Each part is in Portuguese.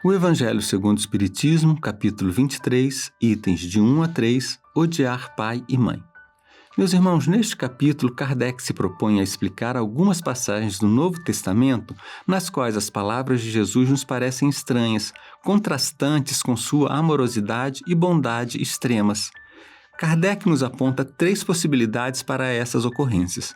O Evangelho segundo o Espiritismo, capítulo 23, itens de 1 a 3, odiar pai e mãe. Meus irmãos, neste capítulo, Kardec se propõe a explicar algumas passagens do Novo Testamento nas quais as palavras de Jesus nos parecem estranhas, contrastantes com sua amorosidade e bondade extremas. Kardec nos aponta 3 possibilidades para essas ocorrências.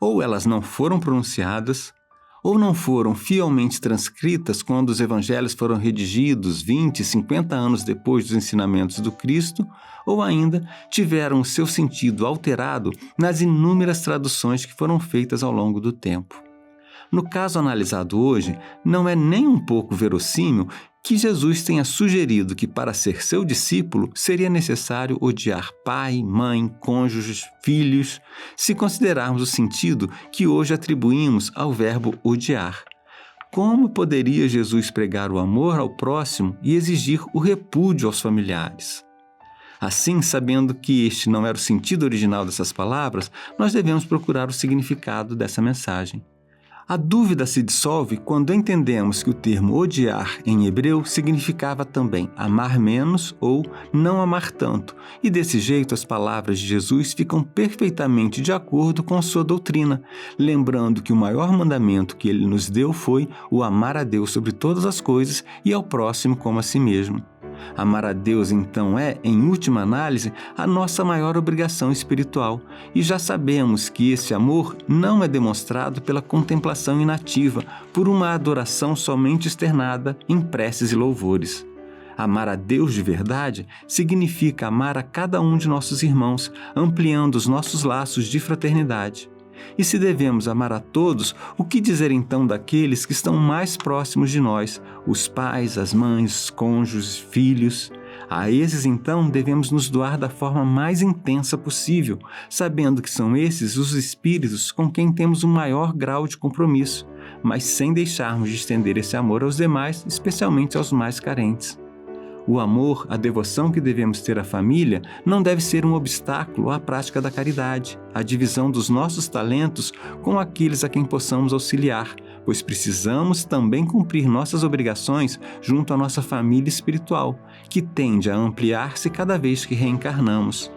Ou elas não foram pronunciadas, ou não foram fielmente transcritas quando os evangelhos foram redigidos 20, 50 anos depois dos ensinamentos do Cristo, ou ainda tiveram o seu sentido alterado nas inúmeras traduções que foram feitas ao longo do tempo. No caso analisado hoje, não é nem um pouco verossímil que Jesus tenha sugerido que para ser seu discípulo seria necessário odiar pai, mãe, cônjuges, filhos, se considerarmos o sentido que hoje atribuímos ao verbo odiar. Como poderia Jesus pregar o amor ao próximo e exigir o repúdio aos familiares? Assim, sabendo que este não era o sentido original dessas palavras, nós devemos procurar o significado dessa mensagem. A dúvida se dissolve quando entendemos que o termo odiar em hebreu significava também amar menos ou não amar tanto, e desse jeito as palavras de Jesus ficam perfeitamente de acordo com sua doutrina, lembrando que o maior mandamento que ele nos deu foi o amar a Deus sobre todas as coisas e ao próximo como a si mesmo. Amar a Deus, então, é, em última análise, a nossa maior obrigação espiritual, e já sabemos que esse amor não é demonstrado pela contemplação inativa, por uma adoração somente externada em preces e louvores. Amar a Deus de verdade significa amar a cada um de nossos irmãos, ampliando os nossos laços de fraternidade. E se devemos amar a todos, o que dizer então daqueles que estão mais próximos de nós, os pais, as mães, os cônjuges, filhos? A esses então devemos nos doar da forma mais intensa possível, sabendo que são esses os espíritos com quem temos o maior grau de compromisso, mas sem deixarmos de estender esse amor aos demais, especialmente aos mais carentes. O amor, a devoção que devemos ter à família não deve ser um obstáculo à prática da caridade, à divisão dos nossos talentos com aqueles a quem possamos auxiliar, pois precisamos também cumprir nossas obrigações junto à nossa família espiritual, que tende a ampliar-se cada vez que reencarnamos.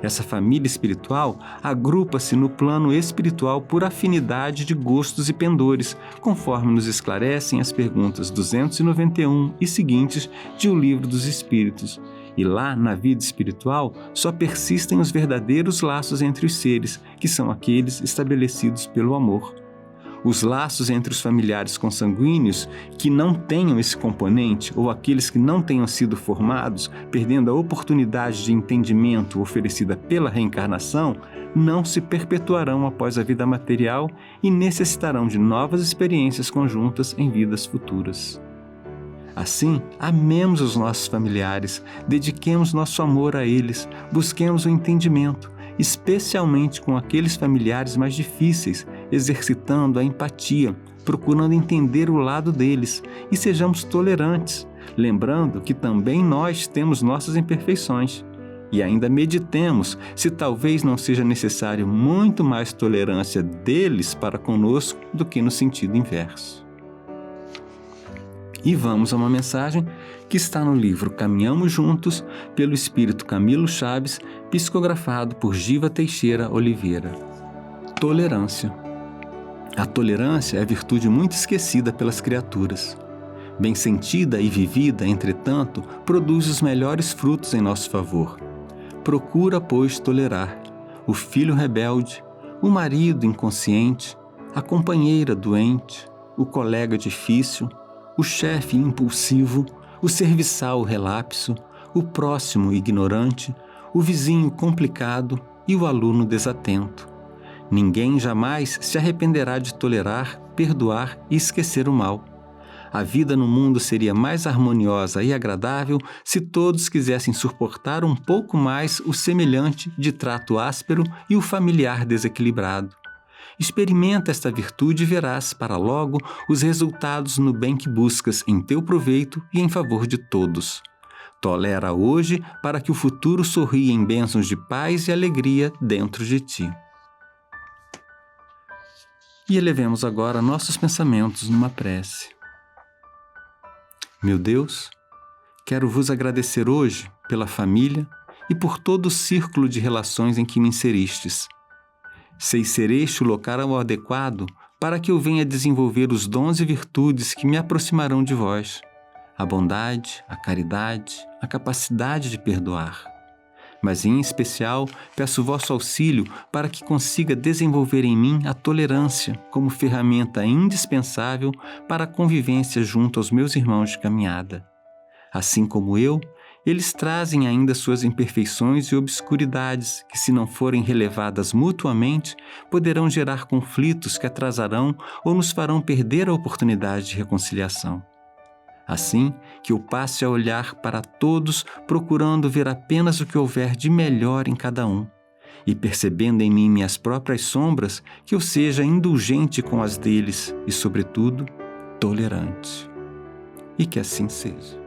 Essa família espiritual agrupa-se no plano espiritual por afinidade de gostos e pendores, conforme nos esclarecem as perguntas 291 e seguintes de O Livro dos Espíritos. E lá, na vida espiritual, só persistem os verdadeiros laços entre os seres, que são aqueles estabelecidos pelo amor. Os laços entre os familiares consanguíneos que não tenham esse componente ou aqueles que não tenham sido formados, perdendo a oportunidade de entendimento oferecida pela reencarnação, não se perpetuarão após a vida material e necessitarão de novas experiências conjuntas em vidas futuras. Assim, amemos os nossos familiares, dediquemos nosso amor a eles, busquemos o entendimento, especialmente com aqueles familiares mais difíceis, exercitando a empatia, procurando entender o lado deles e sejamos tolerantes, lembrando que também nós temos nossas imperfeições. E ainda meditemos se talvez não seja necessário muito mais tolerância deles para conosco do que no sentido inverso. E vamos a uma mensagem que está no livro Caminhamos Juntos, pelo espírito Camilo Chaves, psicografado por Giva Teixeira Oliveira. Tolerância. A tolerância é virtude muito esquecida pelas criaturas. Bem sentida e vivida, entretanto, produz os melhores frutos em nosso favor. Procura, pois, tolerar o filho rebelde, o marido inconsciente, a companheira doente, o colega difícil, o chefe impulsivo, o serviçal relapso, o próximo ignorante, o vizinho complicado e o aluno desatento. Ninguém jamais se arrependerá de tolerar, perdoar e esquecer o mal. A vida no mundo seria mais harmoniosa e agradável se todos quisessem suportar um pouco mais o semelhante de trato áspero e o familiar desequilibrado. Experimenta esta virtude e verás, para logo, os resultados no bem que buscas em teu proveito e em favor de todos. Tolera hoje para que o futuro sorria em bênçãos de paz e alegria dentro de ti. E elevemos agora nossos pensamentos numa prece. Meu Deus, quero vos agradecer hoje pela família e por todo o círculo de relações em que me inseristes. Sei ser este o local adequado para que eu venha desenvolver os dons e virtudes que me aproximarão de vós, a bondade, a caridade, a capacidade de perdoar. Mas, em especial, peço vosso auxílio para que consiga desenvolver em mim a tolerância como ferramenta indispensável para a convivência junto aos meus irmãos de caminhada. Assim como eu, eles trazem ainda suas imperfeições e obscuridades que, se não forem relevadas mutuamente, poderão gerar conflitos que atrasarão ou nos farão perder a oportunidade de reconciliação. Assim, que eu passe a olhar para todos procurando ver apenas o que houver de melhor em cada um, e percebendo em mim minhas próprias sombras, que eu seja indulgente com as deles e, sobretudo, tolerante. E que assim seja.